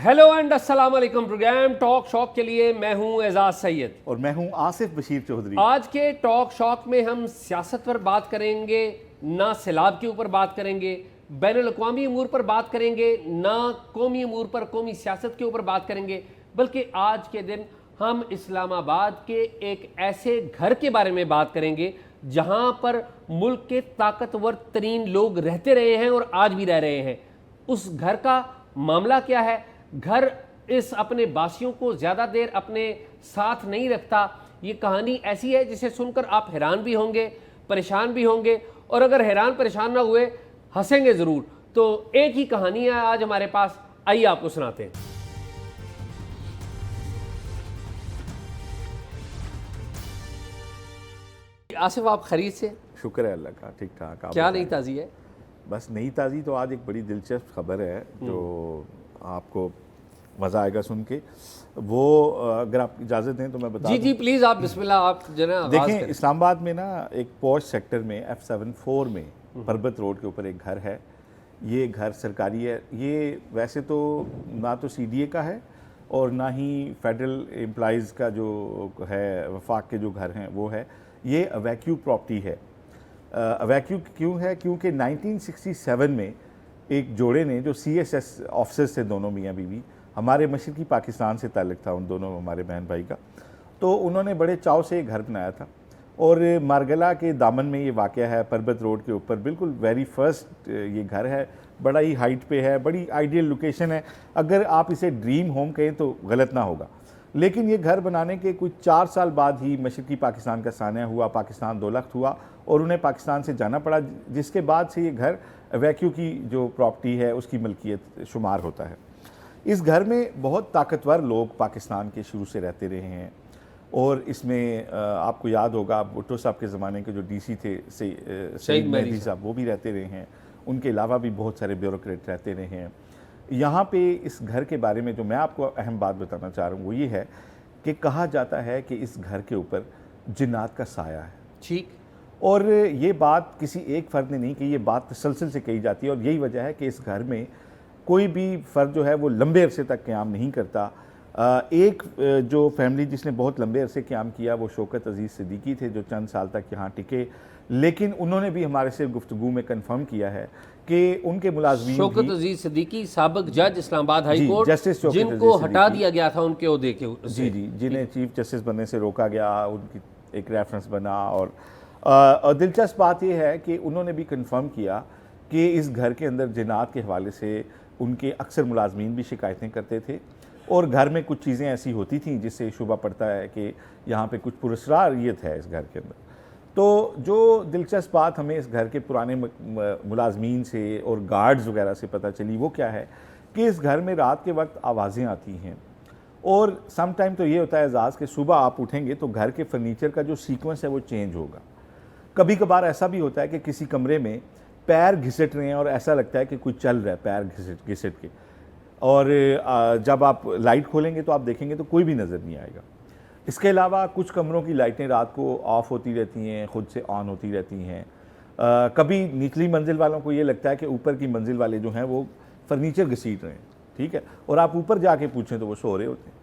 Hello and अस्सलाम वालेकुम। Programme talk shock के लिए मैं हूं एजाज सैयद और मैं हूं आसिफ बशीर चौधरी। आज के टॉक शॉक में हम सियासत पर बात करेंगे, ना सैलाब के ऊपर बात करेंगे, बैनुल-अक़वामी अमूर पर बात करेंगे, ना कौमी अमूर पर, कौमी सियासत के ऊपर बात करेंगे, बल्कि आज के दिन हम इस्लामाबाद के एक ऐसे घर के बारे में बात करेंगे जहां पर मुल्क के ताकतवर तरीन लोग रहते रहे हैं और आज भी रह रहे हैं। उस घर का मामला क्या है? घर इस अपने बासियों को ज़्यादा देर अपने साथ नहीं रखता। ये कहानी ऐसी है जिसे सुनकर आप हैरान भी होंगे, परेशान भी होंगे, और अगर हैरान परेशान ना हुए हंसेंगे ज़रूर। तो एक ही कहानी है आज हमारे पास, आइए आपको सुनाते हैं। आसिफ, आप खरीद से? शुक्र है अल्लाह का, ठीक ठाक। क्या नई ताज़ी है? बस नई ताज़ी तो आज एक बड़ी दिलचस्प खबर है जो आपको मज़ा आएगा सुन के। वो अगर आप इजाज़त दें तो मैं बता जी जी प्लीज़, आप बिस्मिल्लाह, आप जना देखें, इस्लामाबाद में ना एक पॉश सेक्टर में F74 में परबत रोड के ऊपर एक घर है। ये घर सरकारी है। ये वैसे तो ना तो CDA का है और ना ही फेडरल एम्प्लॉइज़ का जो है, वफाक के जो घर हैं वो है। ये अवैक्यू प्रॉपर्टी है। अवैक्यू क्यों है? क्योंकि 1967 में एक जोड़े ने, जो CSS ऑफिसर्स थे दोनों, मियाँ बीवी, हमारे मशरकी पाकिस्तान से ताल्लुक़ था उन दोनों हमारे बहन भाई का, तो उन्होंने बड़े चाव से घर बनाया था। और मारगला के दामन में ये वाक़या है, परबत रोड के ऊपर, बिल्कुल वेरी फर्स्ट ये घर है। बड़ा ही हाइट पे है, बड़ी आइडियल लोकेशन है। अगर आप इसे ड्रीम होम कहें तो गलत ना होगा। लेकिन ये घर बनाने के कुछ 4 साल बाद ही मशरकी पाकिस्तान का सानिया हुआ, पाकिस्तान दो लख्त हुआ और उन्हें पाकिस्तान से जाना पड़ा, जिसके बाद से ये घर अवैक्यू की जो प्रॉपर्टी है उसकी मलकियत शुमार होता है। इस घर में बहुत ताकतवर लोग पाकिस्तान के शुरू से रहते रहे हैं और इसमें आपको याद होगा भुट्टो साहब के ज़माने के जो DC थे सईद मेहदी साहब, वो भी रहते रहे हैं। उनके अलावा भी बहुत सारे ब्यूरोक्रेट रहते रहे हैं। यहाँ पे इस घर के बारे में जो मैं आपको अहम बात बताना चाह रहा हूँ वो ये है कि कहा जाता है कि इस घर के ऊपर जिन्नात का साया है। ठीक। और ये बात किसी एक फ़र्द ने नहीं की, ये बात तसलसल से कही जाती है और यही वजह है कि इस घर में कोई भी फ़र्द जो है वो लंबे अरसे तक क़याम नहीं करता। एक जो फैमिली जिसने बहुत लंबे अरसे क़याम किया वो शौकत अज़ीज़ सिद्दीकी थे, जो चंद साल तक यहाँ टिके। लेकिन उन्होंने भी हमारे से गुफ्तगू में कन्फर्म किया है कि उनके मुलाज़मीन शौकत अज़ीज़ सिद्दीकी, साबिक़ जज इस्लामाबाद हाई कोर्ट, जस्टिस जिनको हटा दिया गया था उनके ओहदे के, जी, जिन्हें चीफ जस्टिस बनने से रोका गया, उनकी एक रेफरेंस बना। और दिलचस्प बात यह है कि उन्होंने भी कंफर्म किया कि इस घर के अंदर जिन्नात के हवाले से उनके अक्सर मुलाजमीन भी शिकायतें करते थे और घर में कुछ चीज़ें ऐसी होती थीं जिससे शुबा पड़ता है कि यहाँ पे कुछ पुरस्कारियत है इस घर के अंदर। तो जो दिलचस्प बात हमें इस घर के पुराने मुलाजमीन से और गार्ड्स वगैरह से पता चली वो क्या है कि इस घर में रात के वक्त आवाज़ें आती हैं और सम टाइम तो ये होता है एजाज़ कि सुबह आप उठेंगे तो घर के फर्नीचर का जो सीक्वेंस है वो चेंज होगा। कभी कभार ऐसा भी होता है कि किसी कमरे में पैर घिसट रहे हैं और ऐसा लगता है कि कोई चल रहा है पैर घिसट के, और जब आप लाइट खोलेंगे तो आप देखेंगे तो कोई भी नज़र नहीं आएगा। इसके अलावा कुछ कमरों की लाइटें रात को ऑफ होती रहती हैं, ख़ुद से ऑन होती रहती हैं। कभी निचली मंजिल वालों को ये लगता है कि ऊपर की मंजिल वाले जो हैं वो फर्नीचर घसीट रहे हैं, ठीक है, और आप ऊपर जाके पूछें तो वो सो रहे होते हैं।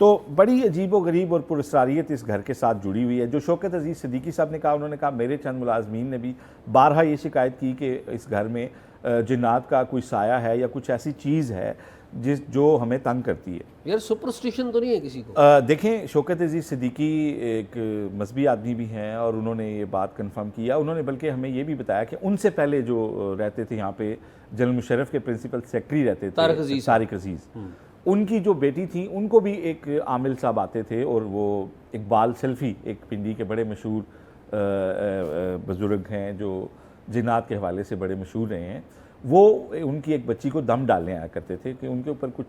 तो बड़ी अजीब व गरीब और पुरस्कारियत इस घर के साथ जुड़ी हुई है। जो शौकत अज़ीज़ सिद्दीकी साहब ने कहा, उन्होंने कहा मेरे चंद मुलाजमीन ने भी बारहा ये शिकायत की कि इस घर में जिन्नात का कोई साया है या कुछ ऐसी चीज़ है जो हमें तंग करती है। यार सुपरस्टिशन तो नहीं है किसी को? देखें, शौकत अज़ीज़ सिद्दीकी एक मजहबी आदमी भी हैं और उन्होंने ये बात कंफर्म किया। उन्होंने बल्कि हमें ये भी बताया कि उनसे पहले जो रहते थे यहाँ पे, जनरल मुशर्रफ के प्रिंसिपल सेक्रेटरी रहते थे तारिक अज़ीज़, उनकी जो बेटी थी उनको भी एक आमिल साहब आते थे और वो इकबाल सेल्फी, एक पिंडी के बड़े मशहूर बुज़ुर्ग हैं जो जिन्नात के हवाले से बड़े मशहूर रहे हैं, वो उनकी एक बच्ची को दम डालने आया करते थे कि उनके ऊपर कुछ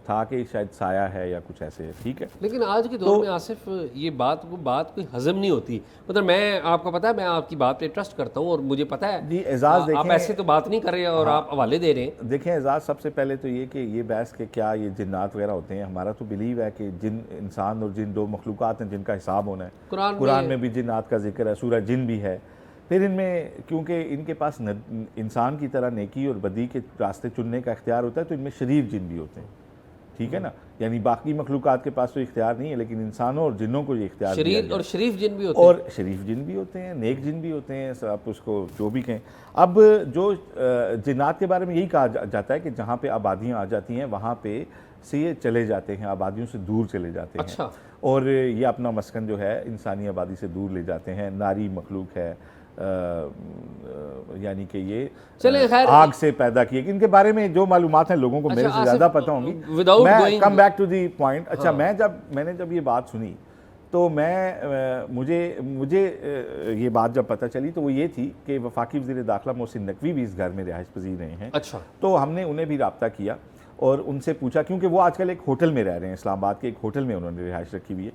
था कि शायद साया है या कुछ ऐसे है, ठीक है। लेकिन आज के दौर में आसिफ ये बात कोई हजम नहीं होती। मतलब मैं, आपको पता है, मैं आपकी बात पे ट्रस्ट करता हूँ और मुझे पता है जी एजाज़, आप ऐसे तो बात नहीं कर रहे और आप हवाले दे रहे हैं। देखें एजाज़, सबसे पहले तो ये कि ये बहस के क्या ये जिन्नात वगैरह होते हैं, हमारा तो बिलीव है कि जिन इंसान और जिन दो मखलूक़ात हैं जिनका हिसाब होना है। कुरान में भी जिन्नात का जिक्र है, सूरह जिन भी है। फिर इनमें क्योंकि इनके पास इंसान की तरह नेकी और बदी के रास्ते चुनने का इख्तियार होता है तो इनमें शरीर जिन भी होते हैं, ठीक है ना, यानी बाकी मखलूक़ात के पास तो इख्तियार नहीं है, लेकिन इंसानों और जिन्नों को ये इख्तियार दिया गया है। और शरीफ जिन भी होते हैं, और शरीफ जिन भी होते हैं, नेक जिन भी होते हैं, सब आप उसको जो भी कहें। अब जो जिन्नात के बारे में यही कहा जाता है कि जहाँ पे आबादियाँ आ जाती हैं वहाँ पे से ये चले जाते हैं, आबादियों से दूर चले जाते हैं। अच्छा। और ये अपना मस्कन जो है इंसानी आबादी से दूर ले जाते हैं। नारी मखलूक है, यानी कि ये चले खैर आग से पैदा किए। इनके बारे में जो मालूमात हैं लोगों को मेरे से ज़्यादा पता होंगी। मैं come back to the point. अच्छा, मैंने जब ये बात सुनी तो मुझे ये बात जब पता चली तो वो ये थी कि वफाकी वज़ीर दाखिला मोहसिन नकवी भी इस घर में रिहाइश पजीर रहे हैं। अच्छा। तो हमने उन्हें भी रब्ता किया और उनसे पूछा, क्योंकि वो आजकल एक होटल में रह रहे हैं, इस्लामाबाद के एक होटल में उन्होंने रिहाइश रखी हुई है।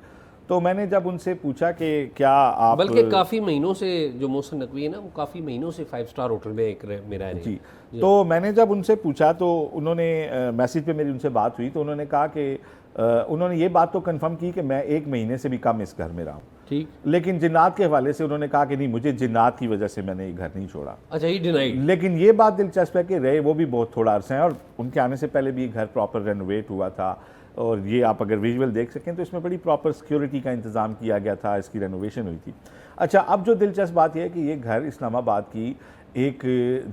तो मैंने जब उनसे पूछा कि क्या आप, बल्कि काफ़ी महीनों से जो मोहसिन नकवी है ना, वो काफ़ी महीनों से 5 स्टार होटल में एक में रह रहे हैं। जी। तो मैंने जब उनसे पूछा तो उन्होंने मैसेज पे मेरी उनसे बात हुई तो उन्होंने कहा कि उन्होंने ये बात तो कंफर्म की कि मैं 1 महीने से भी कम इस घर में रहा हूँ। ठीक। लेकिन जिन्नात के हवाले से उन्होंने कहा कि नहीं, मुझे जिन्नात की वजह से मैंने ये घर नहीं छोड़ा। अच्छा, ये डिनाइड। लेकिन ये बात दिलचस्प है कि रहे वो भी बहुत थोड़ा अर्सा है, और उनके आने से पहले भी ये घर प्रॉपर रेनोवेट हुआ था। और ये आप अगर विजुअल देख सकें तो इसमें बड़ी प्रॉपर सिक्योरिटी का इंतज़ाम किया गया था, इसकी रेनोवेशन हुई थी। अच्छा, अब जो दिलचस्प बात यह है कि ये घर इस्लामाबाद की एक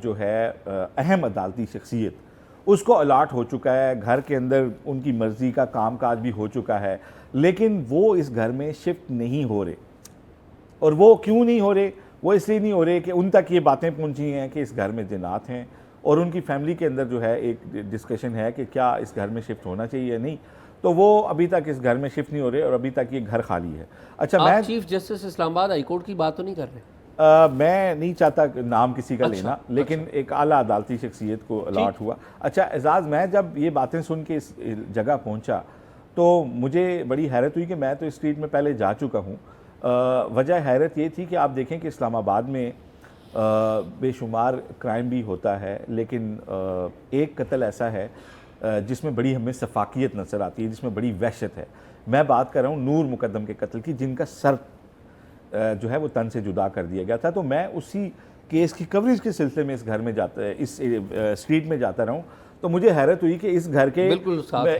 जो है अहम अदालती शख्सियत, उसको अलाट हो चुका है। घर के अंदर उनकी मर्ज़ी का कामकाज भी हो चुका है, लेकिन वो इस घर में शिफ्ट नहीं हो रहे। और वो क्यों नहीं हो रहे? वो इसलिए नहीं हो रहे कि उन तक ये बातें पहुंची हैं कि इस घर में जिन्नात हैं, और उनकी फैमिली के अंदर जो है एक डिस्कशन है कि क्या इस घर में शिफ्ट होना चाहिए या नहीं। तो वो अभी तक इस घर में शिफ्ट नहीं हो रहे और अभी तक ये घर खाली है। अच्छा, मैं chief justice Islamabad high court की बात तो नहीं कर रहे? मैं नहीं चाहता नाम किसी का लेना, लेकिन एक आला अदालती शख्सियत को अलाट हुआ। अच्छा एजाज़, मैं जब ये बातें सुन के इस जगह पहुंचा तो मुझे बड़ी हैरत हुई कि मैं तो इस स्ट्रीट में पहले जा चुका हूँ। वजह हैरत ये थी कि आप देखें कि इस्लामाबाद में बेशुमार क्राइम भी होता है, लेकिन एक कत्ल ऐसा है जिसमें बड़ी हमें सफाकियत नज़र आती है, जिसमें बड़ी वहशत है। मैं बात कर रहा हूँ नूर मुकद्दम के कत्ल की, जिनका सर जो है वो तन से जुदा कर दिया गया था। तो मैं उसी केस की कवरेज के सिलसिले में इस घर में जाता, इस स्ट्रीट में जाता रहा हूँ, तो मुझे हैरत हुई कि इस घर के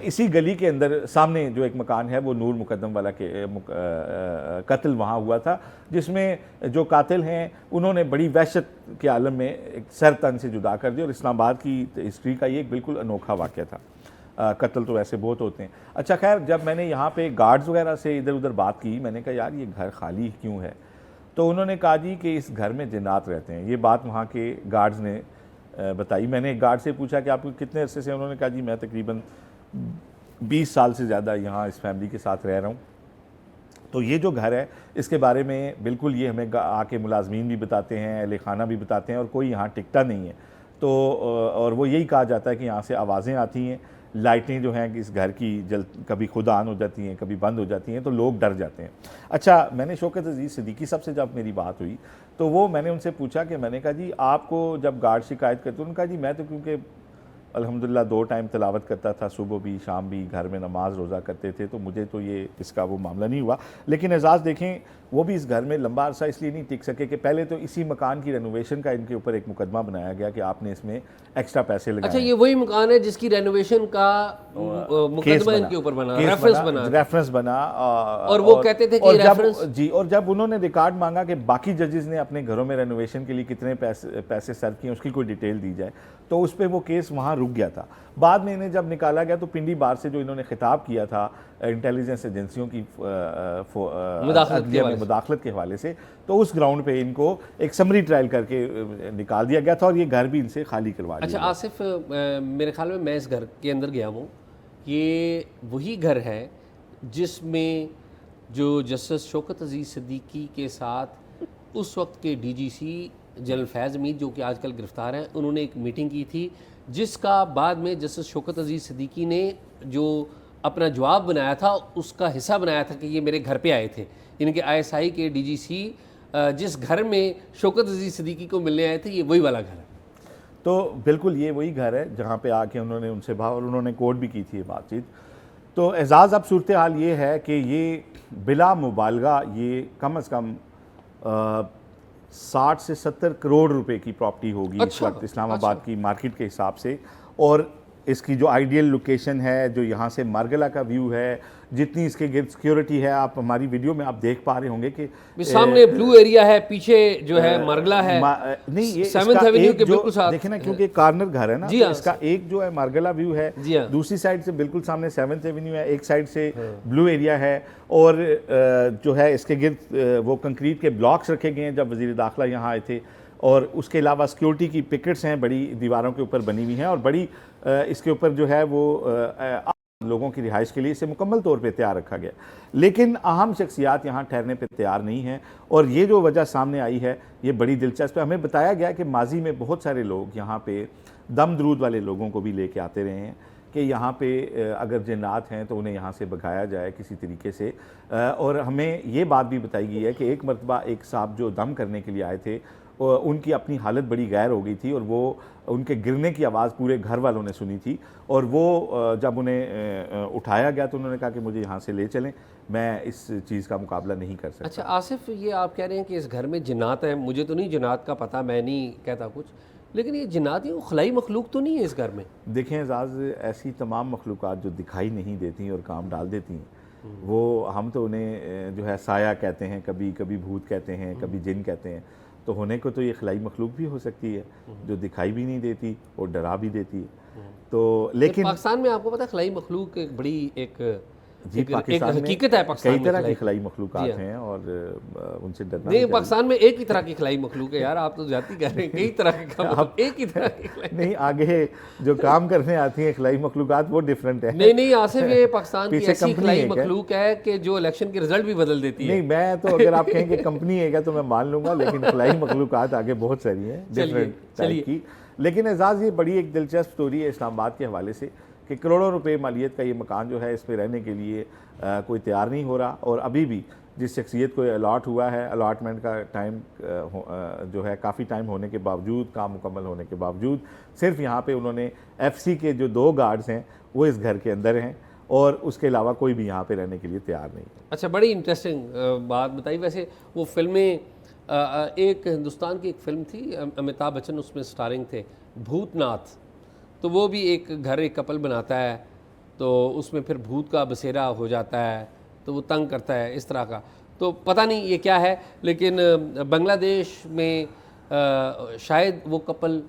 इसी गली के अंदर सामने जो एक मकान है वो नूर मुकद्दम वाला के कत्ल वहाँ हुआ था, जिसमें जो कातिल हैं उन्होंने बड़ी वहशत के आलम में एक सर तन से जुदा कर दिया। और इस्लामाबाद की हिस्ट्री का ये एक बिल्कुल अनोखा वाक़या था। कत्ल तो ऐसे बहुत होते हैं। अच्छा खैर, जब मैंने यहाँ पे गार्ड्स वगैरह से इधर उधर बात की, मैंने कहा यार ये घर खाली क्यों है, तो उन्होंने कहा जी कि इस घर में जिन्नात रहते हैं। ये बात वहाँ के गार्ड्स ने बताई। मैंने एक गार्ड से पूछा कि आपको कितने अरसे से, उन्होंने कहा जी मैं तकरीबन 20 साल से ज़्यादा यहाँ इस फैमिली के साथ रह रहा हूँ। तो ये जो घर है इसके बारे में बिल्कुल ये हमें आके मुलाजमीन भी बताते हैं, अहले खाना भी बताते हैं, और कोई यहाँ टिकता नहीं है। तो और वो यही कहा जाता है कि यहाँ से आवाज़ें आती हैं, लाइटें जो हैं इस घर की कभी खुद ऑन हो जाती हैं, कभी बंद हो जाती हैं, तो लोग डर जाते हैं। अच्छा, मैंने शौकत अजीज़ सिद्दीकी साहब से जब मेरी बात हुई तो वो मैंने उनसे पूछा कि मैंने कहा जी आपको जब गार्ड शिकायत करते, उन्होंने कहा जी मैं तो क्योंकि अल्हम्दुलिल्लाह 2 टाइम तिलावत करता था, सुबह भी शाम भी, घर में नमाज रोज़ा करते थे, तो मुझे तो ये इसका वो मामला नहीं हुआ। लेकिन एजाज़ देखें, वो भी इस घर में लंबा अरसा इसलिए नहीं टिक सके कि पहले तो इसी मकान की रेनोवेशन का इनके ऊपर एक मुकदमा बनाया गया कि आपने इसमें एक्स्ट्रा पैसे लगाए। अच्छा, ये वही मकान है जिसकी रेनोवेशन का मुकदमा इनके ऊपर बना, रेफरेंस बना, और वो कहते थे कि रेफरेंस जी। और जब उन्होंने रिकॉर्ड मांगा कि बाकी जजेस ने अपने घरों में रेनोवेशन के लिए कितने पैसे सर्व किए, उसकी कोई डिटेल दी जाए, तो उस पर वो केस वहाँ रुक गया था। बाद में इन्हें जब निकाला गया तो पिंडी बार से जो इन्होंने खिताब किया था इंटेलिजेंस एजेंसियों की मुदाखलत के हवाले से, तो उस ग्राउंड पे इनको एक समरी ट्रायल करके निकाल दिया गया था और ये घर भी इनसे खाली करवा दिया। अच्छा आसिफ, मेरे ख्याल में मैं इस घर के अंदर गया हूँ, ये वही घर है जिसमें जो जस्टिस शौकत अजीज़ सिद्दीकी के साथ उस वक्त के डीजीसी जनरल फैज़ मीर, जो कि आजकल गिरफ्तार हैं, उन्होंने एक मीटिंग की थी, जिसका बाद में जस्टिस शौकत अजीज़ सिद्दीकी ने जो अपना जवाब बनाया था उसका हिस्सा बनाया था कि ये मेरे घर पे आए थे। इनके ISI के डीजीसी जिस घर में शौकत अजीज़ सिद्दीकी को मिलने आए थे, ये वही वाला घर है। तो बिल्कुल ये वही घर है जहाँ पे आके उन्होंने उनसे भाव, और उन्होंने कोर्ट भी की थी ये बातचीत। तो एजाज़, अब सूरत हाल ये है कि ये बिला मुबालगा ये कम अज़ कम 60 से 70 करोड़ रुपए की प्रॉपर्टी होगी इस वक्त इस्लामाबाद की मार्केट के हिसाब से। और इसकी जो आइडियल लोकेशन है, जो यहाँ से मार्गला का व्यू है, जितनी इसके गिर्द सिक्योरिटी है, आप हमारी वीडियो में आप देख पा रहे होंगे कि सामने ब्लू एरिया है, पीछे जो है मार्गला है, नहीं ये 7th एवेन्यू के बिल्कुल साथ देखे ना, क्योंकि कार्नर घर है ना, जी तो हाँ, इसका एक जो है मार्गला व्यू है, जी हाँ, दूसरी साइड से बिल्कुल सामने 7th एवेन्यू है, एक साइड से ब्लू एरिया है, और जो है इसके गिर्द वो कंक्रीट के ब्लॉक्स रखे गए हैं जब वजीर दाखिला यहाँ आए थे, और उसके अलावा सिक्योरिटी की पिकेट्स हैं बड़ी दीवारों के ऊपर बनी हुई हैं, और बड़ी इसके ऊपर जो है वो लोगों की रिहाइश के लिए इसे मुकम्मल तौर पे तैयार रखा गया। लेकिन अहम शख्सियात यहाँ ठहरने पे तैयार नहीं हैं, और ये जो वजह सामने आई है ये बड़ी दिलचस्प है। हमें बताया गया कि माजी में बहुत सारे लोग यहाँ पे दम दरूद वाले लोगों को भी लेके आते रहे हैं कि यहाँ पे अगर जिन्नात हैं तो उन्हें यहाँ से भगाया जाए किसी तरीके से। और हमें ये बात भी बताई गई है कि एक मरतबा एक साहब जो दम करने के लिए आए थे, उनकी अपनी हालत बड़ी गैर हो गई थी, और वो उनके गिरने की आवाज़ पूरे घर वालों ने सुनी थी, और वो जब उन्हें उठाया गया तो उन्होंने कहा कि मुझे यहाँ से ले चलें, मैं इस चीज़ का मुकाबला नहीं कर सकता। अच्छा आसिफ, ये आप कह रहे हैं कि इस घर में जिन्नात हैं, मुझे तो नहीं जिन्नात का पता, मैं नहीं कहता कुछ, लेकिन ये जिन्नात ये खलाई मखलूक तो नहीं है इस घर में? देखें एजाज़, ऐसी तमाम मखलूक़ात जो दिखाई नहीं देती और काम डाल देती हैं, वो हम तो उन्हें जो है साया कहते हैं, कभी कभी भूत कहते हैं, कभी जिन कहते हैं, तो होने को तो ये खलाई मखलूक भी हो सकती है जो दिखाई भी नहीं देती और डरा भी देती है। तो लेकिन पाकिस्तान में आपको पता है खलाई मखलूक एक बड़ी एक जी पाकिस्तान में हकीकत है, पाकिस्तान कई तरह की खलाई मखलूकात हैं और उनसे डरना नहीं। पाकिस्तान में एक ही तरह की खलाई मखलूक है यार, आप तो जाती कह रहे हैं कई तरह के मतलब एक ही तरह की नहीं, आगे जो काम करने आती है खलाई मखलूकात वो डिफरेंट है। नहीं आसिफ, ये पाकिस्तान की ऐसी खलाई मखलूक है कि जो इलेक्शन के रिजल्ट भी बदल देती है। नहीं, मैं तो अगर आप कहेंगे कंपनी है तो मैं मान लूंगा, लेकिन खलाई मखलूकात आगे बहुत सारी हैं डिफरेंट टाइप की। लेकिन एजाज, ये बड़ी एक दिलचस्प स्टोरी है इस्लामाबाद के हवाले से कि करोड़ों रुपए मालियत का ये मकान जो है इस पर रहने के लिए कोई तैयार नहीं हो रहा, और अभी भी जिस शख्सियत को अलॉट हुआ है, अलॉटमेंट का टाइम जो है काफ़ी टाइम होने के बावजूद, काम मुकम्मल होने के बावजूद, सिर्फ यहाँ पे उन्होंने FC के जो 2 गार्ड्स हैं वो इस घर के अंदर हैं, और उसके अलावा कोई भी यहाँ पे रहने के लिए तैयार नहीं। अच्छा, बड़ी इंटरेस्टिंग बात बताई। वैसे वो फिल्में, एक हिंदुस्तान की एक फ़िल्म थी, अमिताभ बच्चन उसमें स्टारिंग थे, भूतनाथ, तो वो भी एक घर एक कपल बनाता है, तो उसमें फिर भूत का बसेरा हो जाता है, तो वो तंग करता है इस तरह का। तो पता नहीं ये क्या है, लेकिन बांग्लादेश में शायद वो कपल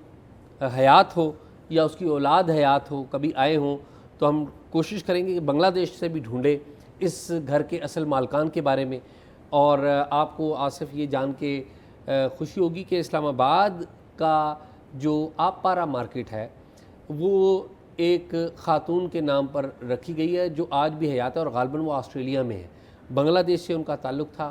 हयात हो या उसकी औलाद हयात हो, कभी आए हों, तो हम कोशिश करेंगे कि बांग्लादेश से भी ढूंढे इस घर के असल मालकान के बारे में। और आपको आसिफ ये जान के खुशी होगी कि इस्लामाबाद का जो आपपारा मार्केट है वो एक ख़ातून के नाम पर रखी गई है जो आज भी हयात है, और गालिबन वो ऑस्ट्रेलिया में है। बांग्लादेश से उनका ताल्लुक़ था,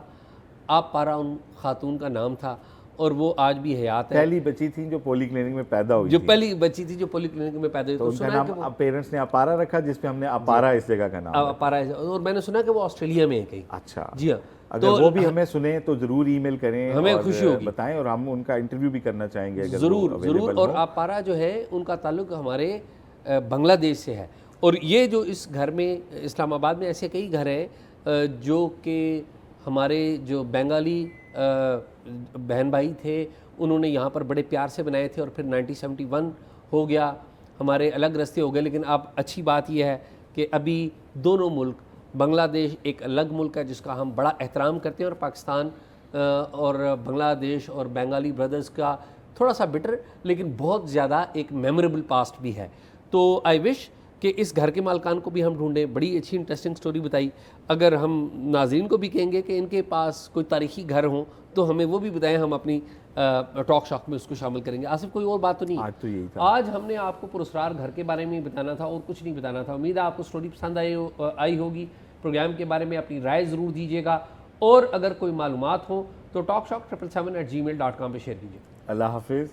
आपपारा उन ख़ातून का नाम था, और वो आज भी हयात है। पहली बच्ची थी जो पॉली क्लिनिक में पैदा हुई, जो पहली बच्ची थी जो पॉली क्लिनिक में पैदा हुई, तो उनका नाम पेरेंट्स ने अपारा रखा, जिसपे हमने अपारा इस जगह का नाम अपारा है, और मैंने सुना कि वो ऑस्ट्रेलिया में है कहीं। अच्छा जी हाँ, अगर वो भी हमें सुने तो ज़रूर ईमेल करें, हमें खुशी होगी, बताएं, और हम उनका इंटरव्यू भी करना चाहेंगे अगर ज़रूर। और अपारा जो है उनका ताल्लुक़ हमारे बांग्लादेश से है। और ये जो इस घर में, इस्लामाबाद में ऐसे कई घर हैं जो कि हमारे जो बंगाली बहन भाई थे उन्होंने यहाँ पर बड़े प्यार से बनाए थे, और फिर 1971 हो गया, हमारे अलग रास्ते हो गए। लेकिन अब अच्छी बात यह है कि अभी दोनों मुल्क, बांग्लादेश एक अलग मुल्क है जिसका हम बड़ा एहतराम करते हैं, और पाकिस्तान और बांग्लादेश और बंगाली ब्रदर्स का थोड़ा सा बिटर लेकिन बहुत ज़्यादा एक मेमोरेबल पास्ट भी है। तो आई विश कि इस घर के मालकान को भी हम ढूंढें। बड़ी अच्छी इंटरेस्टिंग स्टोरी बताई। अगर हम नाज़रीन को भी कहेंगे कि इनके पास कोई तारीख़ी घर हों तो हमें वो भी बताएं, हम अपनी टॉक शॉक में उसको शामिल करेंगे। आसिफ, कोई और बात तो नहीं? आज तो यही था। आज हमने आपको पुरस्कार घर के बारे में बताना था और कुछ नहीं बताना था। उम्मीद है आपको स्टोरी पसंद आई होगी। प्रोग्राम के बारे में अपनी राय ज़रूर दीजिएगा, और अगर कोई मालूमात हो तो talkshock777@gmail.com पर शेयर कीजिए। अल्लाह हाफिज़।